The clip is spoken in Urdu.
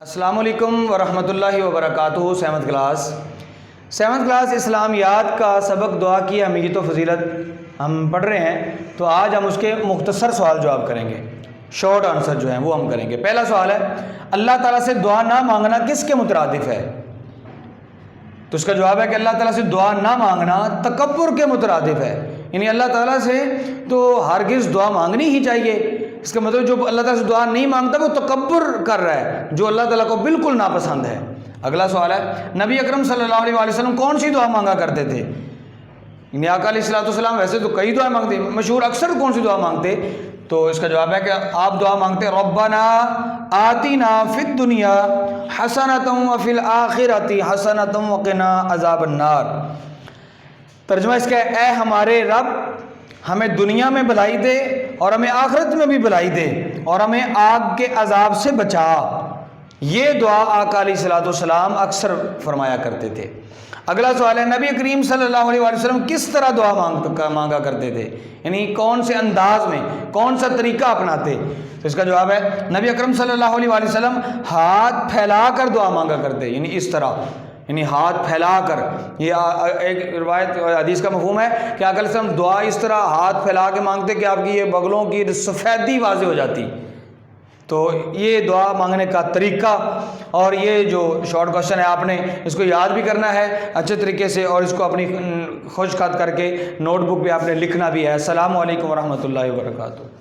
السلام علیکم ورحمۃ اللہ وبرکاتہ۔ سیونتھ کلاس اسلامیات کا سبق دعا کی اہمیت و فضیلت ہم پڑھ رہے ہیں، تو آج ہم اس کے مختصر سوال جواب کریں گے، شارٹ آنسر جو ہیں وہ ہم کریں گے۔ پہلا سوال ہے، اللہ تعالیٰ سے دعا نہ مانگنا کس کے مترادف ہے؟ تو اس کا جواب ہے کہ اللہ تعالیٰ سے دعا نہ مانگنا تکبر کے مترادف ہے، یعنی اللہ تعالیٰ سے تو ہرگز دعا مانگنی ہی چاہیے۔ اس کا مطلب جو اللہ تعالیٰ سے دعا نہیں مانگتا وہ تکبر کر رہا ہے، جو اللہ تعالیٰ کو بالکل ناپسند ہے۔ اگلا سوال ہے، نبی اکرم صلی اللہ علیہ وسلم کون سی دعا مانگا کرتے تھے؟ یعنی آقا علیہ السلام ویسے تو کئی دعائیں مانگتے، مشہور اکثر کون سی دعا مانگتے؟ تو اس کا جواب ہے کہ آپ دعا مانگتے ربنا آتنا فی الدنیا حسنۃ وفی الآخرۃ حسنۃ وقنا عذاب النار۔ ترجمہ اس کا ہے، اے ہمارے رب ہمیں دنیا میں بھلائی دے اور ہمیں آخرت میں بھی بھلائی دے اور ہمیں آگ کے عذاب سے بچا۔ یہ دعا آقا علیہ السلام اکثر فرمایا کرتے تھے۔ اگلا سوال ہے، نبی کریم صلی اللہ علیہ وسلم کس طرح دعا مانگا کرتے تھے؟ یعنی کون سے انداز میں، کون سا طریقہ اپناتے؟ تو اس کا جواب ہے، نبی اکرم صلی اللہ علیہ وسلم ہاتھ پھیلا کر دعا مانگا کرتے، یعنی اس طرح، یعنی ہاتھ پھیلا کر۔ یہ ایک روایت حدیث کا مفہوم ہے کہ آقا علیہ السلام دعا اس طرح ہاتھ پھیلا کے مانگتے کہ آپ کی یہ بغلوں کی سفیدی واضح ہو جاتی۔ تو یہ دعا مانگنے کا طریقہ، اور یہ جو شارٹ کوشچن ہے آپ نے اس کو یاد بھی کرنا ہے اچھے طریقے سے، اور اس کو اپنی خود خط کر کے نوٹ بک پہ آپ نے لکھنا بھی ہے۔ السلام علیکم ورحمۃ اللہ وبرکاتہ۔